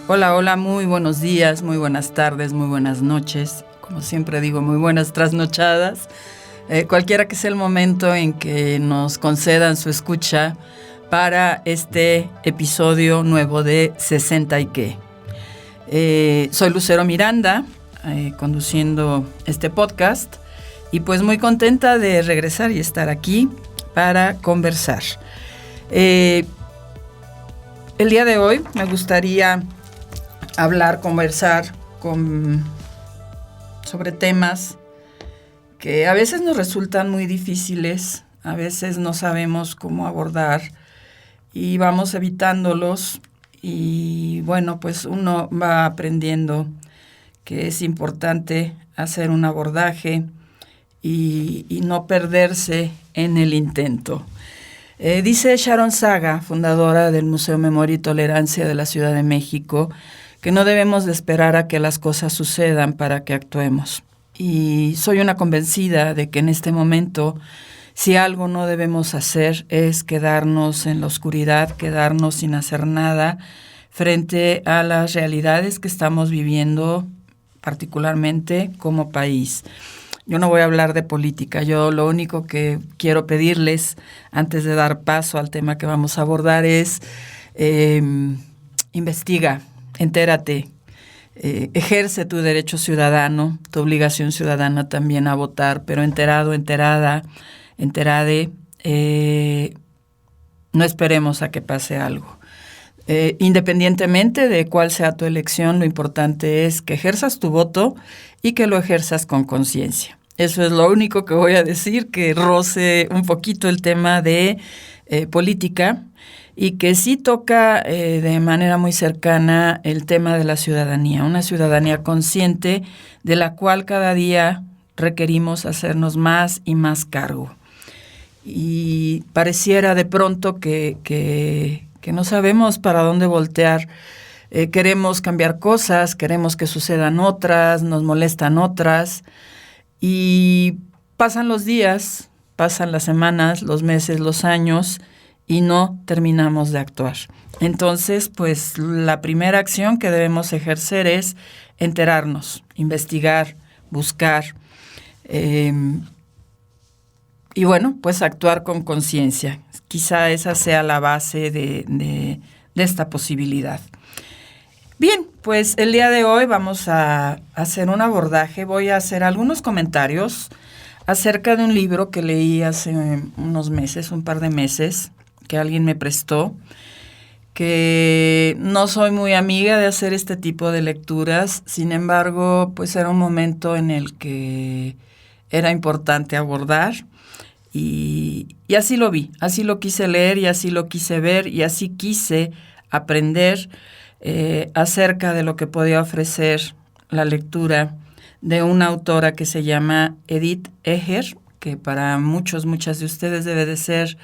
Hola, hola, muy buenos días, muy buenas tardes, muy buenas noches. Como siempre digo, muy buenas trasnochadas. Cualquiera que sea el momento en que nos concedan su escucha para este episodio nuevo de 60 y qué. Soy Lucero Miranda, conduciendo este podcast, y pues muy contenta de regresar y estar aquí para conversar. El día de hoy me gustaría conversar sobre temas que a veces nos resultan muy difíciles, a veces no sabemos cómo abordar y vamos evitándolos, y bueno, pues uno va aprendiendo que es importante hacer un abordaje y no perderse en el intento. Dice Sharon Saga, fundadora del Museo Memoria y Tolerancia de la Ciudad de México, que no debemos de esperar a que las cosas sucedan para que actuemos. Y soy una convencida de que en este momento, si algo no debemos hacer es quedarnos en la oscuridad, quedarnos sin hacer nada frente a las realidades que estamos viviendo, particularmente como país. Yo no voy a hablar de política, yo lo único que quiero pedirles antes de dar paso al tema que vamos a abordar es investiga, entérate, ejerce tu derecho ciudadano, tu obligación ciudadana también a votar, pero enterado, enterade, no esperemos a que pase algo. Independientemente de cuál sea tu elección, lo importante es que ejerzas tu voto y que lo ejerzas con conciencia. Eso es lo único que voy a decir, que roce un poquito el tema de política y que sí toca de manera muy cercana el tema de la ciudadanía, una ciudadanía consciente de la cual cada día requerimos hacernos más y más cargo. Y pareciera de pronto que no sabemos para dónde voltear. Queremos cambiar cosas, queremos que sucedan otras, nos molestan otras, y pasan los días, pasan las semanas, los meses, los años, y no terminamos de actuar. Entonces, pues la primera acción que debemos ejercer es enterarnos, investigar, buscar, y bueno, pues actuar con conciencia. Quizá esa sea la base de esta posibilidad. Bien, pues el día de hoy vamos a hacer un abordaje, voy a hacer algunos comentarios acerca de un libro que leí hace unos meses, un par de meses, que alguien me prestó, que no soy muy amiga de hacer este tipo de lecturas, sin embargo, pues era un momento en el que era importante abordar, y así lo vi, así lo quise leer y así lo quise ver y así quise aprender acerca de lo que podía ofrecer la lectura de una autora que se llama Edith Eger, que para muchas de ustedes debe de ser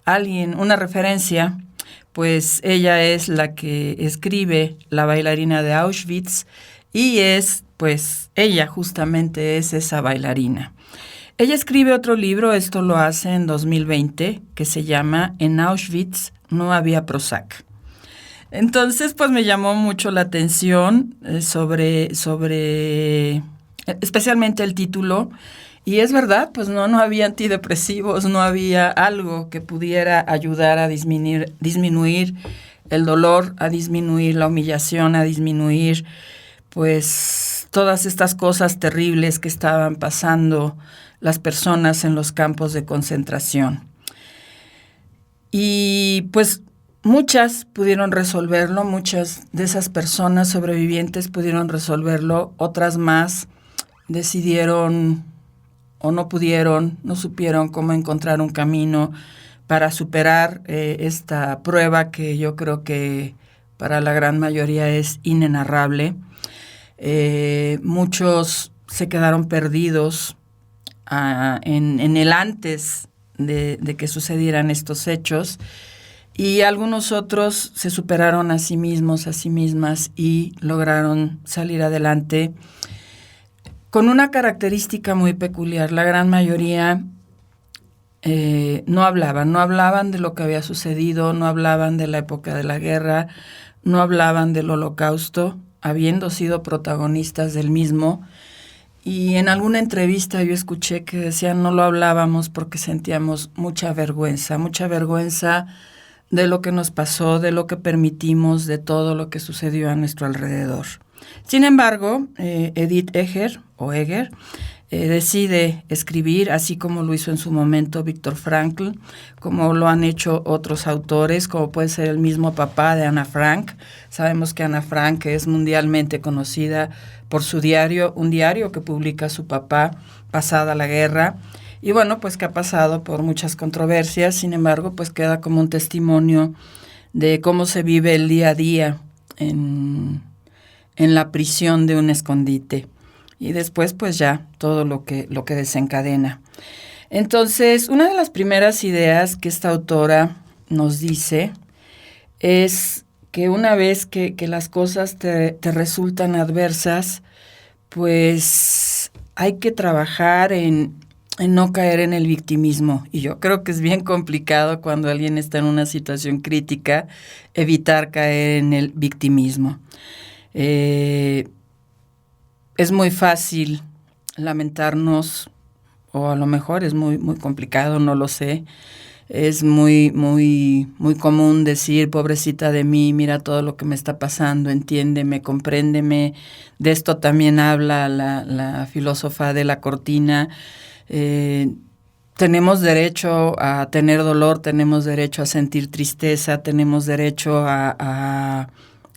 alguien, una referencia, pues ella es la que escribe La bailarina de Auschwitz, y ella justamente es esa bailarina. Ella escribe otro libro, esto lo hace en 2020, que se llama En Auschwitz no había Prozac. Entonces, pues me llamó mucho la atención especialmente el título. Y es verdad, pues no había antidepresivos, no había algo que pudiera ayudar a disminuir el dolor, a disminuir la humillación, a disminuir pues todas estas cosas terribles que estaban pasando las personas en los campos de concentración. Y pues muchas pudieron resolverlo, muchas de esas personas sobrevivientes pudieron resolverlo, otras más decidieron o no pudieron, no supieron cómo encontrar un camino para superar esta prueba que yo creo que para la gran mayoría es inenarrable. Muchos se quedaron perdidos en el antes de que sucedieran estos hechos, y algunos otros se superaron a sí mismos, a sí mismas, y lograron salir adelante con una característica muy peculiar. La gran mayoría no hablaban de lo que había sucedido, no hablaban de la época de la guerra, no hablaban del Holocausto, habiendo sido protagonistas del mismo. Y en alguna entrevista yo escuché que decían no lo hablábamos porque sentíamos mucha vergüenza de lo que nos pasó, de lo que permitimos, de todo lo que sucedió a nuestro alrededor. Sin embargo, Edith Eger, decide escribir, así como lo hizo en su momento Viktor Frankl, como lo han hecho otros autores, como puede ser el mismo papá de Ana Frank. Sabemos que Ana Frank es mundialmente conocida por su diario, un diario que publica su papá pasada la guerra, y bueno, pues que ha pasado por muchas controversias. Sin embargo, pues queda como un testimonio de cómo se vive el día a día en la prisión de un escondite. Y después, pues ya, todo lo que desencadena. Entonces, una de las primeras ideas que esta autora nos dice es que una vez que las cosas te resultan adversas, pues hay que trabajar en no caer en el victimismo. Y yo creo que es bien complicado cuando alguien está en una situación crítica evitar caer en el victimismo. Es muy fácil lamentarnos, o a lo mejor es muy, muy complicado, no lo sé. Es muy, muy, muy común decir, pobrecita de mí, mira todo lo que me está pasando, entiéndeme, compréndeme. De esto también habla la filósofa de la cortina. Tenemos derecho a tener dolor, tenemos derecho a sentir tristeza, tenemos derecho a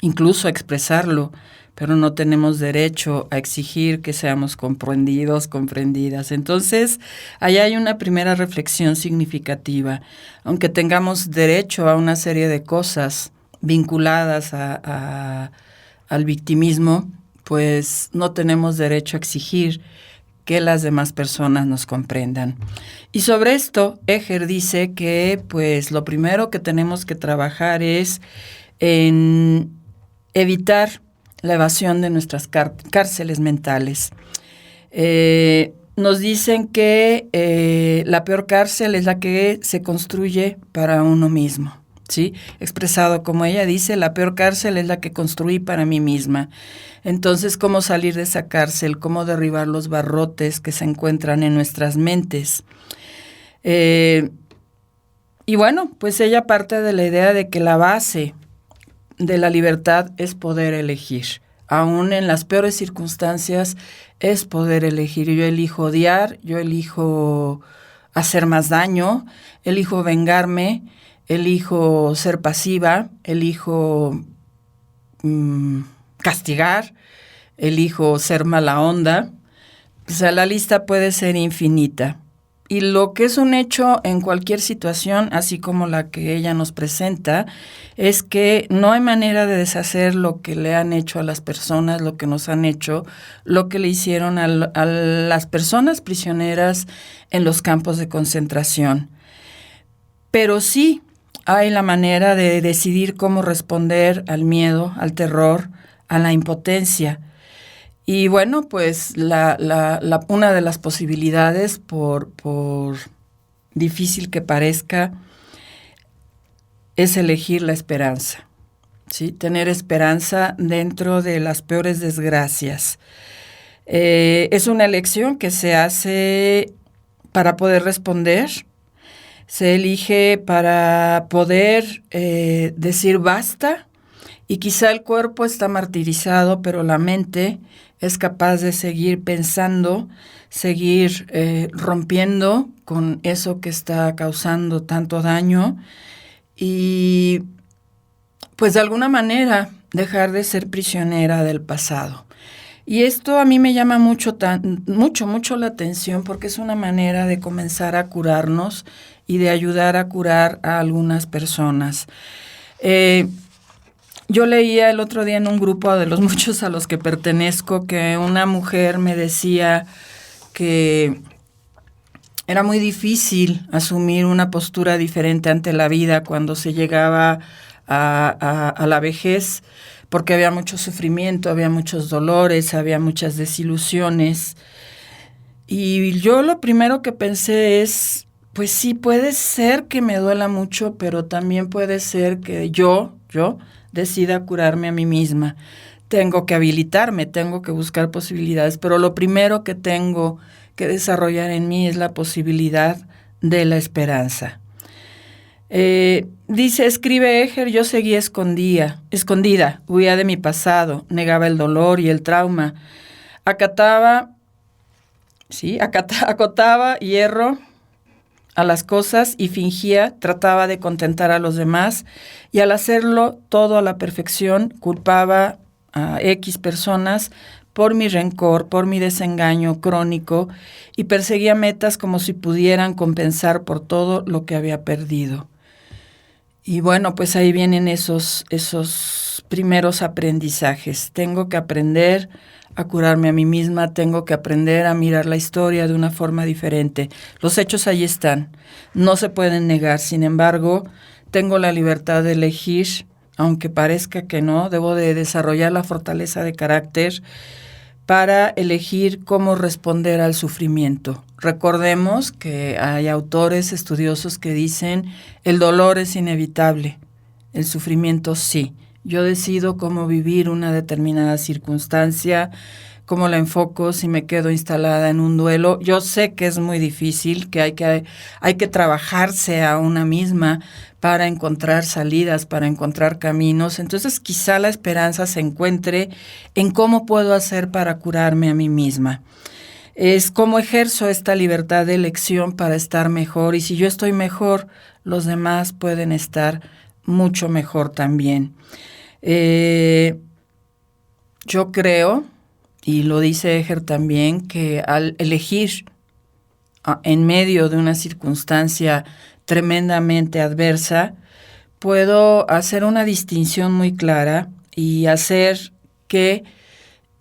incluso a expresarlo, pero no tenemos derecho a exigir que seamos comprendidos, comprendidas. Entonces, ahí hay una primera reflexión significativa. Aunque tengamos derecho a una serie de cosas vinculadas al victimismo, pues no tenemos derecho a exigir que las demás personas nos comprendan. Y sobre esto, Eger dice que pues lo primero que tenemos que trabajar es en evitar la evasión de nuestras cárceles mentales. Nos dicen que la peor cárcel es la que se construye para uno mismo, ¿sí? Expresado como ella dice, la peor cárcel es la que construí para mí misma. Entonces, ¿cómo salir de esa cárcel? ¿Cómo derribar los barrotes que se encuentran en nuestras mentes? Y bueno, pues ella parte de la idea de que la base de la libertad es poder elegir. Aún en las peores circunstancias es poder elegir. Yo elijo odiar, yo elijo hacer más daño, elijo vengarme, elijo ser pasiva, elijo castigar, elijo ser mala onda. O sea, la lista puede ser infinita. Y lo que es un hecho en cualquier situación, así como la que ella nos presenta, es que no hay manera de deshacer lo que le han hecho a las personas, lo que nos han hecho, lo que le hicieron a las personas prisioneras en los campos de concentración. Pero sí hay la manera de decidir cómo responder al miedo, al terror, a la impotencia. Y bueno, pues una de las posibilidades, por difícil que parezca, es elegir la esperanza, ¿sí? Tener esperanza dentro de las peores desgracias. Es una elección que se hace para poder responder, se elige para poder decir basta, y quizá el cuerpo está martirizado, pero la mente es capaz de seguir pensando, seguir rompiendo con eso que está causando tanto daño y pues de alguna manera dejar de ser prisionera del pasado. Y esto a mí me llama mucho la atención porque es una manera de comenzar a curarnos y de ayudar a curar a algunas personas. Yo leía el otro día en un grupo de los muchos a los que pertenezco que una mujer me decía que era muy difícil asumir una postura diferente ante la vida cuando se llegaba a la vejez, porque había mucho sufrimiento, había muchos dolores, había muchas desilusiones. Y yo lo primero que pensé es, Pues sí, puede ser que me duela mucho, pero también puede ser que yo decida curarme a mí misma. Tengo que habilitarme, tengo que buscar posibilidades, pero lo primero que tengo que desarrollar en mí es la posibilidad de la esperanza. Dice, escribe Eger, yo seguía escondida, huía de mi pasado, negaba el dolor y el trauma, acotaba hierro a las cosas y fingía, trataba de contentar a los demás y al hacerlo todo a la perfección culpaba a X personas por mi rencor, por mi desengaño crónico y perseguía metas como si pudieran compensar por todo lo que había perdido. Y bueno, pues ahí vienen esos primeros aprendizajes. Tengo que aprender a curarme a mí misma, tengo que aprender a mirar la historia de una forma diferente. Los hechos ahí están, no se pueden negar. Sin embargo, tengo la libertad de elegir, aunque parezca que no, debo de desarrollar la fortaleza de carácter para elegir cómo responder al sufrimiento. Recordemos que hay autores estudiosos que dicen el dolor es inevitable, el sufrimiento sí. Yo decido cómo vivir una determinada circunstancia, cómo la enfoco, si me quedo instalada en un duelo. Yo sé que es muy difícil, que hay que trabajarse a una misma para encontrar salidas, para encontrar caminos. Entonces quizá la esperanza se encuentre en cómo puedo hacer para curarme a mí misma. Es cómo ejerzo esta libertad de elección para estar mejor, y si yo estoy mejor, los demás pueden estar mucho mejor también. Yo creo, y lo dice Eger también, que al elegir en medio de una circunstancia tremendamente adversa, puedo hacer una distinción muy clara y hacer que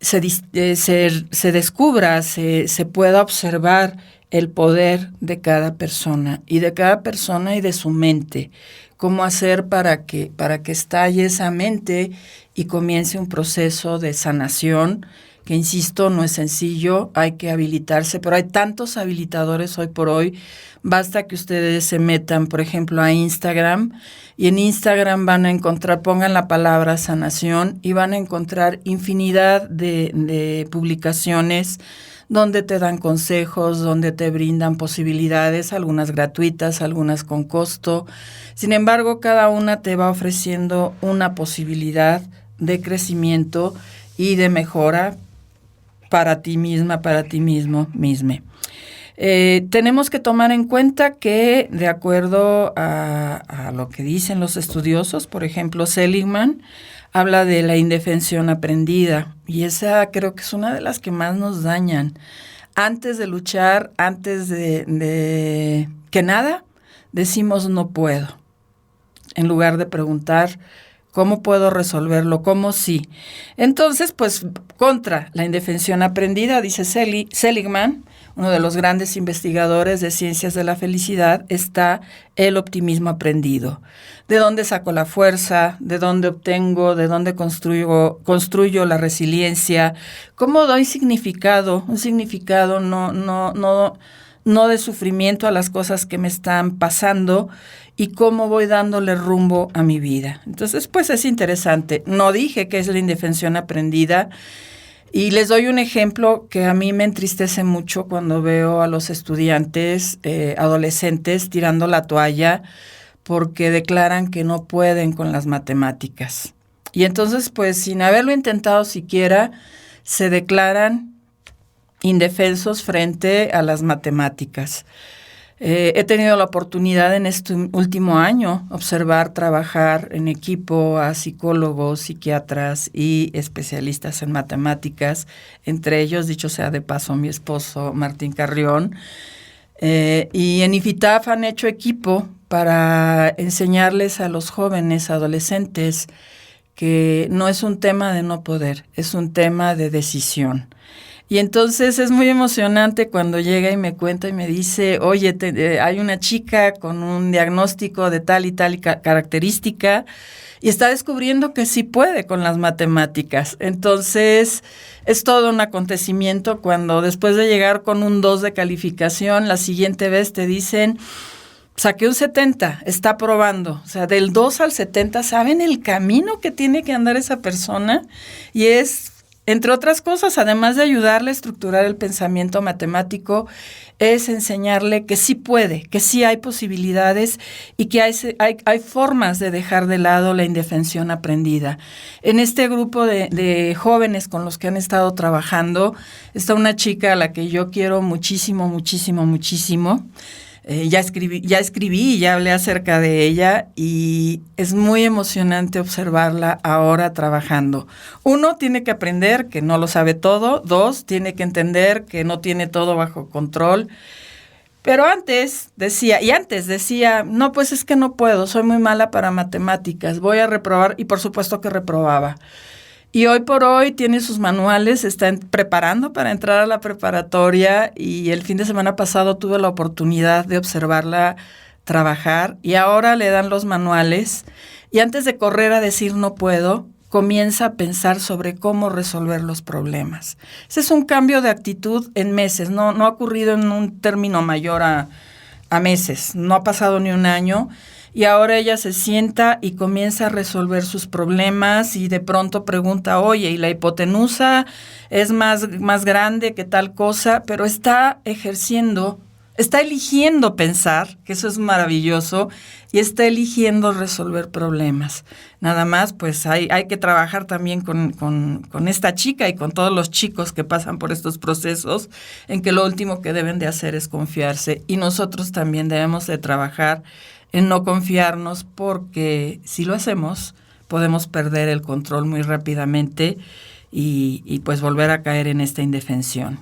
se descubra, se pueda observar el poder de cada persona y de su mente. Cómo hacer para que estalle esa mente y comience un proceso de sanación que, insisto, no es sencillo, hay que habilitarse, pero hay tantos habilitadores hoy por hoy. Basta que ustedes se metan, por ejemplo, a Instagram, y en Instagram van a encontrar, pongan la palabra sanación y van a encontrar infinidad de publicaciones donde te dan consejos, donde te brindan posibilidades, algunas gratuitas, algunas con costo. Sin embargo, cada una te va ofreciendo una posibilidad de crecimiento y de mejora para ti misma, para ti misme. Tenemos que tomar en cuenta que, de acuerdo a lo que dicen los estudiosos, por ejemplo, Seligman habla de la indefensión aprendida, y esa creo que es una de las que más nos dañan. Antes de luchar, antes de que nada, decimos no puedo, en lugar de preguntar ¿cómo puedo resolverlo? ¿Cómo sí? Entonces, pues, contra la indefensión aprendida, dice Seligman, uno de los grandes investigadores de ciencias de la felicidad, está el optimismo aprendido. ¿De dónde saco la fuerza? ¿De dónde obtengo? ¿De dónde construyo la resiliencia? ¿Cómo doy significado? Un significado no de sufrimiento a las cosas que me están pasando, y cómo voy dándole rumbo a mi vida. Entonces, pues es interesante. No dije que es la indefensión aprendida, y les doy un ejemplo que a mí me entristece mucho cuando veo a los estudiantes, adolescentes, tirando la toalla porque declaran que no pueden con las matemáticas. Y entonces, pues sin haberlo intentado siquiera, se declaran indefensos frente a las matemáticas. He tenido la oportunidad en este último año observar trabajar en equipo a psicólogos, psiquiatras y especialistas en matemáticas, entre ellos, dicho sea de paso, mi esposo Martín Carrión. Y en IFITAF han hecho equipo para enseñarles a los jóvenes, adolescentes, que no es un tema de no poder, es un tema de decisión. Y entonces es muy emocionante cuando llega y me cuenta y me dice, oye, hay una chica con un diagnóstico de tal y tal característica y está descubriendo que sí puede con las matemáticas. Entonces es todo un acontecimiento cuando después de llegar con un 2 de calificación, la siguiente vez te dicen, saqué un 70, está aprobando. O sea, del 2 al 70, ¿saben el camino que tiene que andar esa persona? Y es, entre otras cosas, además de ayudarle a estructurar el pensamiento matemático, es enseñarle que sí puede, que sí hay posibilidades y que hay formas de dejar de lado la indefensión aprendida. En este grupo de jóvenes con los que han estado trabajando, está una chica a la que yo quiero muchísimo, muchísimo, muchísimo. Ya escribí y ya hablé acerca de ella y es muy emocionante observarla ahora trabajando. 1, tiene que aprender que no lo sabe todo. 2, tiene que entender que no tiene todo bajo control. Pero antes decía, no, pues es que no puedo, soy muy mala para matemáticas, voy a reprobar, y por supuesto que reprobaba. Y hoy por hoy tiene sus manuales, se está preparando para entrar a la preparatoria y el fin de semana pasado tuve la oportunidad de observarla trabajar y ahora le dan los manuales y antes de correr a decir no puedo, comienza a pensar sobre cómo resolver los problemas. Ese es un cambio de actitud en meses, no ha ocurrido en un término mayor a meses, no ha pasado ni un año. Y ahora ella se sienta y comienza a resolver sus problemas y de pronto pregunta, oye, ¿y la hipotenusa es más grande que tal cosa? Pero está eligiendo pensar, que eso es maravilloso, y está eligiendo resolver problemas. Nada más, pues hay que trabajar también con esta chica y con todos los chicos que pasan por estos procesos, en que lo último que deben de hacer es confiarse. Y nosotros también debemos de trabajar en no confiarnos, porque si lo hacemos podemos perder el control muy rápidamente y pues volver a caer en esta indefensión.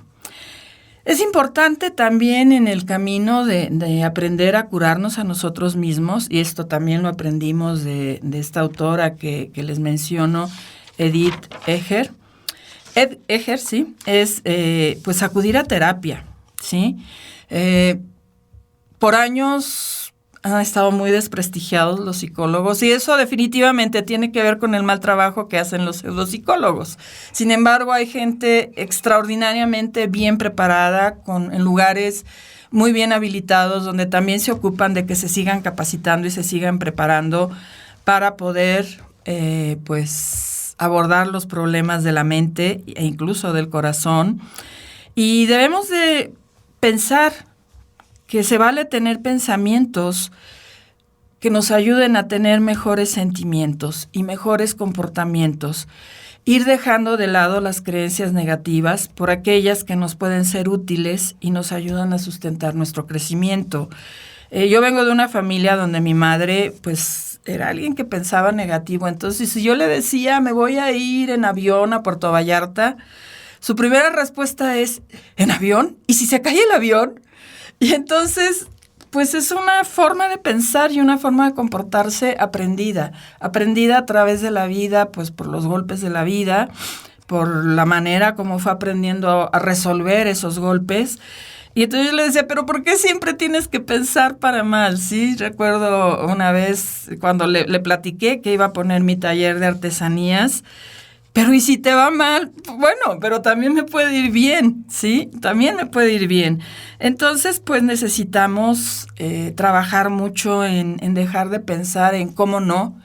Es importante también en el camino de aprender a curarnos a nosotros mismos, y esto también lo aprendimos de esta autora que les menciono, Edith Eger. Eger, sí, es pues acudir a terapia, ¿sí? Por años han estado muy desprestigiados los psicólogos y eso definitivamente tiene que ver con el mal trabajo que hacen los pseudopsicólogos. Sin embargo, hay gente extraordinariamente bien preparada en lugares muy bien habilitados donde también se ocupan de que se sigan capacitando y se sigan preparando para poder pues abordar los problemas de la mente e incluso del corazón. Y debemos de pensar que se vale tener pensamientos que nos ayuden a tener mejores sentimientos y mejores comportamientos. Ir dejando de lado las creencias negativas por aquellas que nos pueden ser útiles y nos ayudan a sustentar nuestro crecimiento. Yo vengo de una familia donde mi madre, pues, era alguien que pensaba negativo. Entonces, si yo le decía, me voy a ir en avión a Puerto Vallarta, su primera respuesta es, ¿en avión? ¿Y si se cae el avión? Y entonces, pues es una forma de pensar y una forma de comportarse aprendida a través de la vida, pues por los golpes de la vida, por la manera como fue aprendiendo a resolver esos golpes. Y entonces yo le decía, ¿pero por qué siempre tienes que pensar para mal? Sí, recuerdo una vez cuando le platiqué que iba a poner mi taller de artesanías. Pero ¿y si te va mal? Bueno, pero también me puede ir bien, ¿sí? También me puede ir bien. Entonces, pues necesitamos trabajar mucho en dejar de pensar en cómo no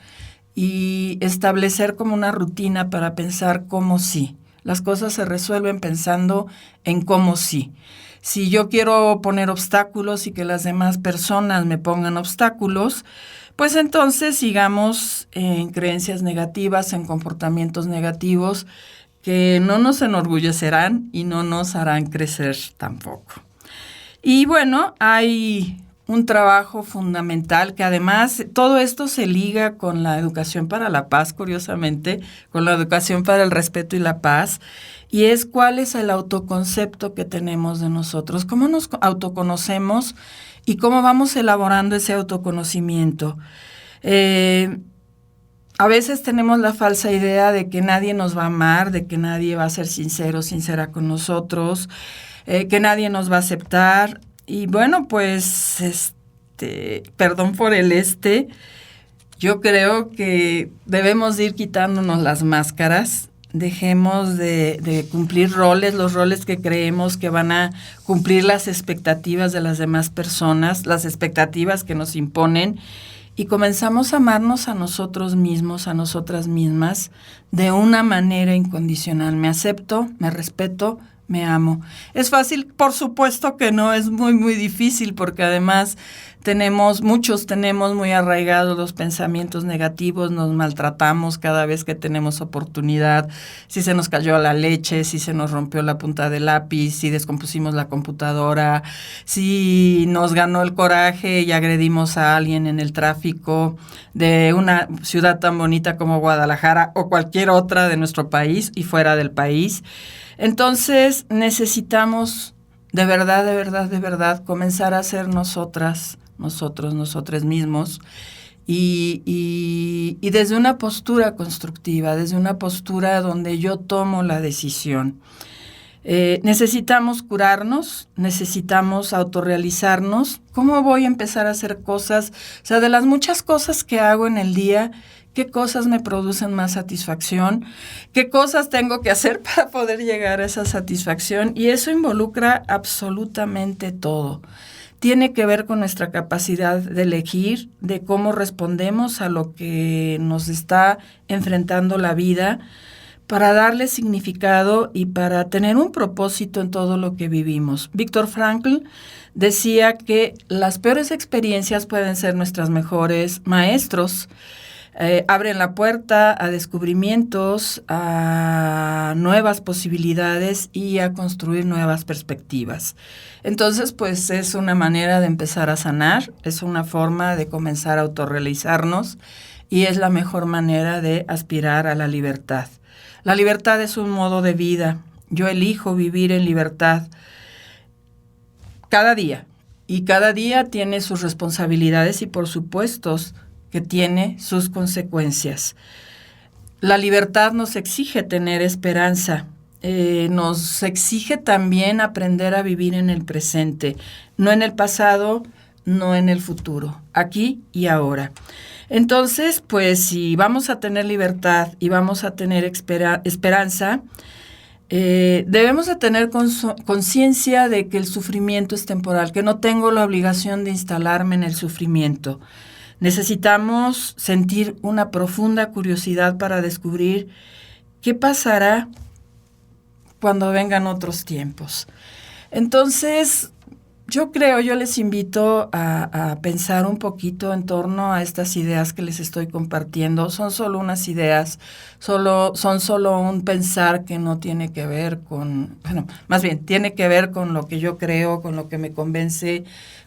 y establecer como una rutina para pensar cómo sí. Las cosas se resuelven pensando en cómo sí. Si yo quiero poner obstáculos y que las demás personas me pongan obstáculos, pues entonces sigamos en creencias negativas, en comportamientos negativos que no nos enorgullecerán y no nos harán crecer tampoco. Y bueno, hay un trabajo fundamental que además todo esto se liga con la educación para la paz, curiosamente, con la educación para el respeto y la paz, y es cuál es el autoconcepto que tenemos de nosotros, cómo nos autoconocemos y cómo vamos elaborando ese autoconocimiento. A veces tenemos la falsa idea de que nadie nos va a amar, de que nadie va a ser sincero, sincera con nosotros, que nadie nos va a aceptar. Y bueno, pues, perdón por yo creo que debemos ir quitándonos las máscaras. Dejemos de cumplir roles, los roles que creemos que van a cumplir las expectativas de las demás personas, las expectativas que nos imponen, y comenzamos a amarnos a nosotros mismos, a nosotras mismas, de una manera incondicional. Me acepto, me respeto, me amo. ¿Es fácil? Por supuesto que no, es muy, muy difícil, porque además muchos tenemos muy arraigados los pensamientos negativos, nos maltratamos cada vez que tenemos oportunidad, si se nos cayó la leche, si se nos rompió la punta del lápiz, si descompusimos la computadora, si nos ganó el coraje y agredimos a alguien en el tráfico de una ciudad tan bonita como Guadalajara o cualquier otra de nuestro país y fuera del país. Entonces necesitamos de verdad comenzar a ser nosotros mismos y desde una postura constructiva, desde una postura donde yo tomo la decisión. Necesitamos curarnos, necesitamos autorrealizarnos. ¿Cómo voy a empezar a hacer cosas? O sea, de las muchas cosas que hago en el día, ¿qué cosas me producen más satisfacción? ¿Qué cosas tengo que hacer para poder llegar a esa satisfacción? Y eso involucra absolutamente todo. Tiene que ver con nuestra capacidad de elegir, de cómo respondemos a lo que nos está enfrentando la vida, para darle significado y para tener un propósito en todo lo que vivimos. Viktor Frankl decía que las peores experiencias pueden ser nuestros mejores maestros. Abren la puerta a descubrimientos, a nuevas posibilidades y a construir nuevas perspectivas. Entonces, pues es una manera de empezar a sanar, es una forma de comenzar a autorrealizarnos y es la mejor manera de aspirar a la libertad. La libertad es un modo de vida. Yo elijo vivir en libertad cada día. Y cada día tiene sus responsabilidades y, por supuesto, que tiene sus consecuencias. La libertad nos exige tener esperanza. Nos exige también aprender a vivir en el presente. No en el pasado, no en el futuro. Aquí y ahora. Entonces, pues si vamos a tener libertad y vamos a tener esperanza, debemos de tener conciencia de que el sufrimiento es temporal, que no tengo la obligación de instalarme en el sufrimiento. Necesitamos sentir una profunda curiosidad para descubrir qué pasará cuando vengan otros tiempos. Entonces, yo les invito a pensar un poquito en torno a estas ideas que les estoy compartiendo. Son solo unas ideas, son solo un pensar que no tiene que ver más bien tiene que ver con lo que yo creo, con lo que me convence,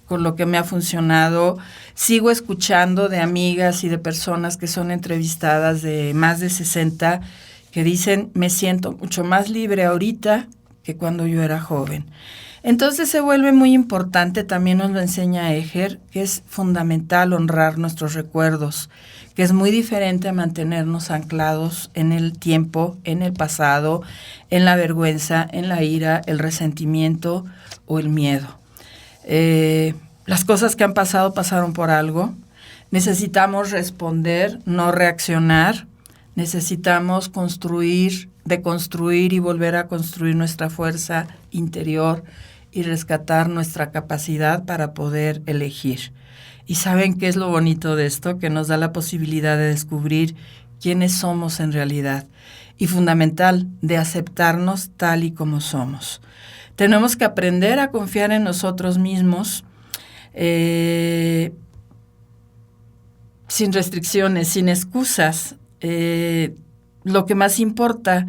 con lo que me ha funcionado. Sigo escuchando de amigas y de personas que son entrevistadas de más de 60 que dicen, me siento mucho más libre ahorita que cuando yo era joven. Entonces se vuelve muy importante, también nos lo enseña Eger, que es fundamental honrar nuestros recuerdos, que es muy diferente a mantenernos anclados en el tiempo, en el pasado, en la vergüenza, en la ira, el resentimiento o el miedo. Las cosas que han pasado pasaron por algo. Necesitamos responder, no reaccionar. Necesitamos deconstruir y volver a construir nuestra fuerza interior y rescatar nuestra capacidad para poder elegir. ¿Y saben qué es lo bonito de esto? Que nos da la posibilidad de descubrir quiénes somos en realidad y, fundamental, de aceptarnos tal y como somos. Tenemos que aprender a confiar en nosotros mismos, sin restricciones, sin excusas. Lo que más importa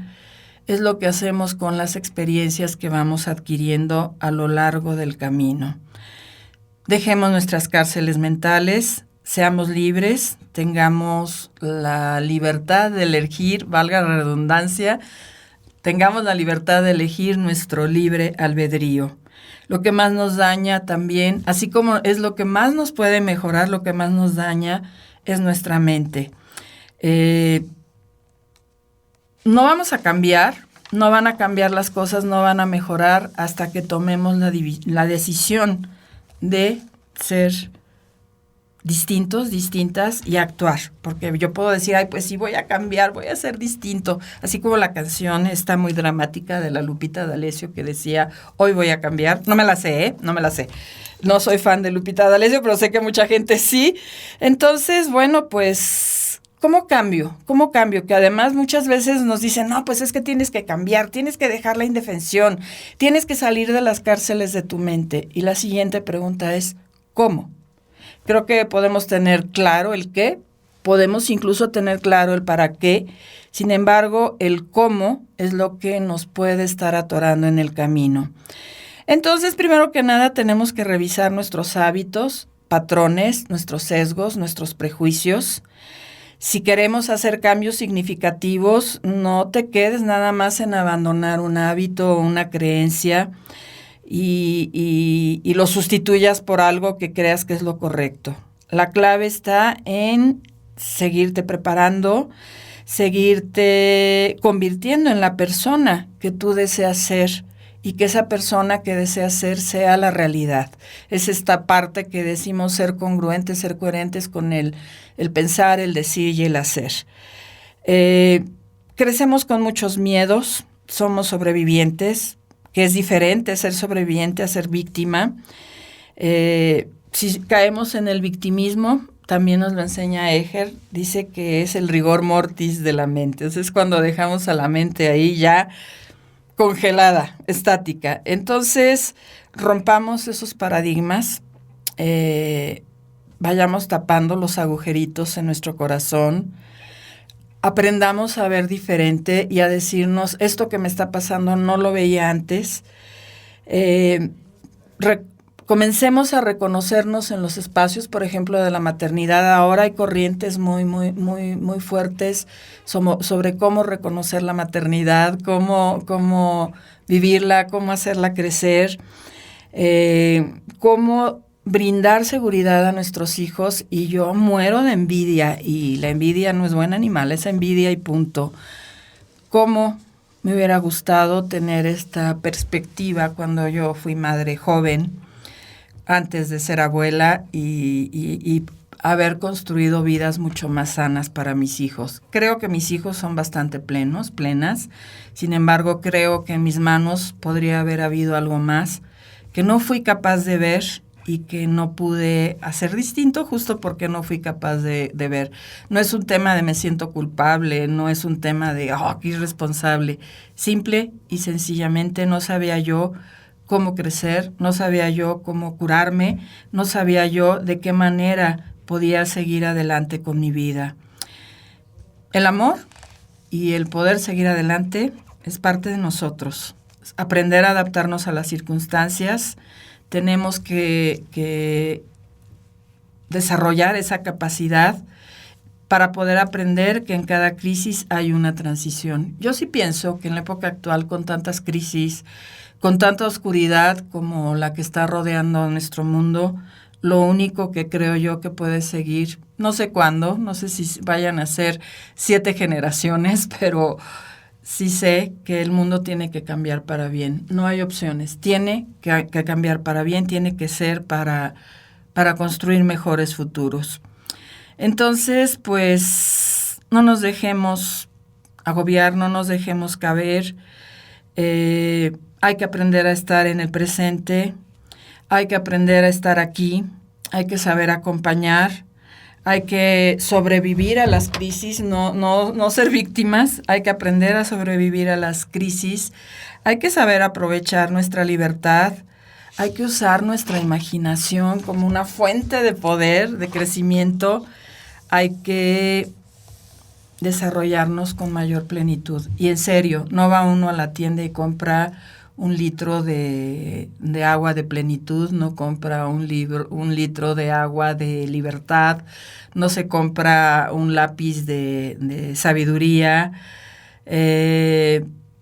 es lo que hacemos con las experiencias que vamos adquiriendo a lo largo del camino. Dejemos nuestras cárceles mentales, seamos libres, tengamos la libertad de elegir, valga la redundancia, tengamos la libertad de elegir nuestro libre albedrío. Lo que más nos daña también, así como es lo que más nos puede mejorar, lo que más nos daña es nuestra mente. Eh, no vamos a cambiar, no van a cambiar las cosas, no van a mejorar hasta que tomemos la decisión de ser distintos, distintas y actuar. Porque yo puedo decir, ay, pues sí voy a cambiar, voy a ser distinto. Así como la canción está muy dramática de la Lupita D'Alessio que decía, hoy voy a cambiar. No me la sé, ¿eh? No me la sé. No soy fan de Lupita D'Alessio, pero sé que mucha gente sí. Entonces, bueno, pues, ¿cómo cambio? ¿Cómo cambio? Que además muchas veces nos dicen, no, pues es que tienes que cambiar, tienes que dejar la indefensión, tienes que salir de las cárceles de tu mente. Y la siguiente pregunta es, ¿cómo? Creo que podemos tener claro el qué, podemos incluso tener claro el para qué. Sin embargo, el cómo es lo que nos puede estar atorando en el camino. Entonces, primero que nada, tenemos que revisar nuestros hábitos, patrones, nuestros sesgos, nuestros prejuicios. Si queremos hacer cambios significativos, no te quedes nada más en abandonar un hábito o una creencia y lo sustituyas por algo que creas que es lo correcto. La clave está en seguirte preparando, seguirte convirtiendo en la persona que tú deseas ser y que esa persona que deseas ser sea la realidad. Es esta parte que decimos ser congruentes, ser coherentes con el pensar, el decir y el hacer. Crecemos con muchos miedos, somos sobrevivientes, que es diferente ser sobreviviente a ser víctima. Si caemos en el victimismo, también nos lo enseña Eger, dice que es el rigor mortis de la mente. Entonces es cuando dejamos a la mente ahí ya congelada, estática. Entonces rompamos esos paradigmas, vayamos tapando los agujeritos en nuestro corazón, aprendamos a ver diferente y a decirnos, esto que me está pasando no lo veía antes. Comencemos a reconocernos en los espacios, por ejemplo, de la maternidad. Ahora hay corrientes muy fuertes sobre cómo reconocer la maternidad, cómo vivirla, cómo hacerla crecer, cómo brindar seguridad a nuestros hijos. Y yo muero de envidia, y la envidia no es buena ni mala, es envidia y punto. ¿Cómo me hubiera gustado tener esta perspectiva cuando yo fui madre joven, antes de ser abuela, y haber construido vidas mucho más sanas para mis hijos? Creo que mis hijos son bastante plenas. Sin embargo, creo que en mis manos podría haber habido algo más que no fui capaz de ver y que no pude hacer distinto justo porque no fui capaz de ver. No es un tema de me siento culpable, no es un tema de, qué irresponsable. Simple y sencillamente no sabía yo cómo crecer, no sabía yo cómo curarme, no sabía yo de qué manera podía seguir adelante con mi vida. El amor y el poder seguir adelante es parte de nosotros. Aprender a adaptarnos a las circunstancias. Tenemos que desarrollar esa capacidad para poder aprender que en cada crisis hay una transición. Yo sí pienso que en la época actual, con tantas crisis, con tanta oscuridad como la que está rodeando nuestro mundo, lo único que creo yo que puede seguir, no sé cuándo, no sé si vayan a ser 7 generaciones, pero sí sé que el mundo tiene que cambiar para bien. No hay opciones. Tiene que cambiar para bien, tiene que ser para construir mejores futuros. Entonces, pues, no nos dejemos agobiar, no nos dejemos caber. Hay que aprender a estar en el presente, hay que aprender a estar aquí, hay que saber acompañar, hay que sobrevivir a las crisis, no ser víctimas, hay que aprender a sobrevivir a las crisis, hay que saber aprovechar nuestra libertad, hay que usar nuestra imaginación como una fuente de poder, de crecimiento, hay que desarrollarnos con mayor plenitud. Y en serio, no va uno a la tienda y compra un litro de agua de plenitud, no compra un litro de agua de libertad, no se compra un lápiz de sabiduría.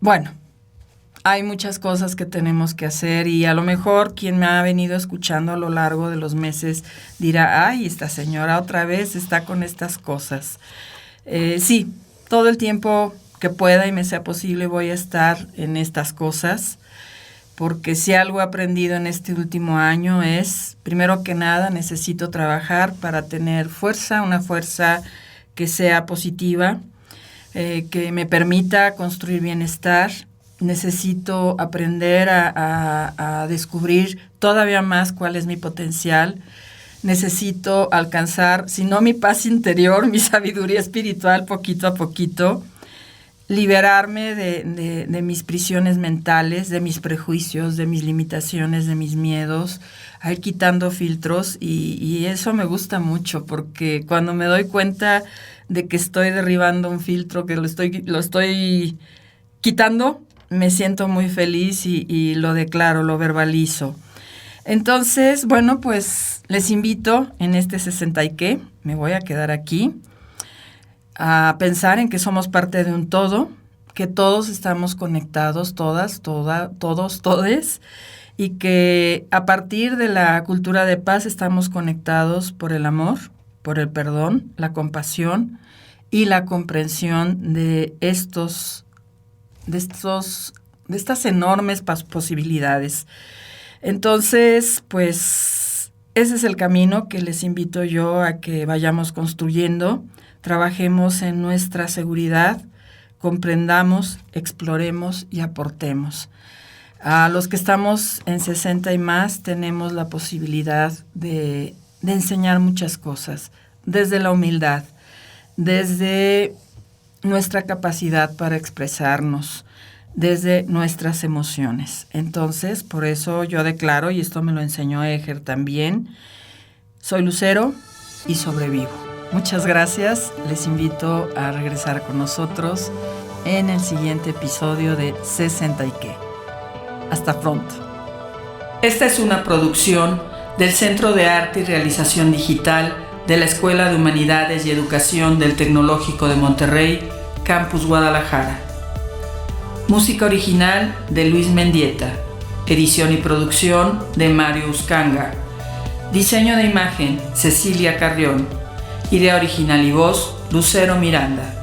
Bueno, hay muchas cosas que tenemos que hacer y a lo mejor quien me ha venido escuchando a lo largo de los meses dirá, ay, esta señora otra vez está con estas cosas. Sí, todo el tiempo que pueda y me sea posible voy a estar en estas cosas, porque si algo he aprendido en este último año es, primero que nada, necesito trabajar para tener fuerza, una fuerza que sea positiva, que me permita construir bienestar. Necesito aprender a descubrir todavía más cuál es mi potencial. Necesito alcanzar, si no mi paz interior, mi sabiduría espiritual poquito a poquito, liberarme de mis prisiones mentales, de mis prejuicios, de mis limitaciones, de mis miedos, a ir quitando filtros y eso me gusta mucho porque cuando me doy cuenta de que estoy derribando un filtro, que lo estoy quitando, me siento muy feliz y lo declaro, lo verbalizo. Entonces, bueno, pues les invito en este 60 y qué, me voy a quedar aquí, a pensar en que somos parte de un todo, que todos estamos conectados, todos, todes, y que a partir de la cultura de paz estamos conectados por el amor, por el perdón, la compasión y la comprensión de estas enormes posibilidades. Entonces, pues ese es el camino que les invito yo a que vayamos construyendo. Trabajemos en nuestra seguridad, comprendamos, exploremos y aportemos. A los que estamos en 60 y más tenemos la posibilidad de enseñar muchas cosas, desde la humildad, desde nuestra capacidad para expresarnos, desde nuestras emociones. Entonces, por eso yo declaro, y esto me lo enseñó Eger también, soy lucero y sobrevivo. Muchas gracias, les invito a regresar con nosotros en el siguiente episodio de 60 y qué. Hasta pronto. Esta es una producción del Centro de Arte y Realización Digital de la Escuela de Humanidades y Educación del Tecnológico de Monterrey, Campus Guadalajara. Música original de Luis Mendieta. Edición y producción de Mario Uscanga. Diseño de imagen, Cecilia Carrión. Idea original y voz, Lucero Miranda.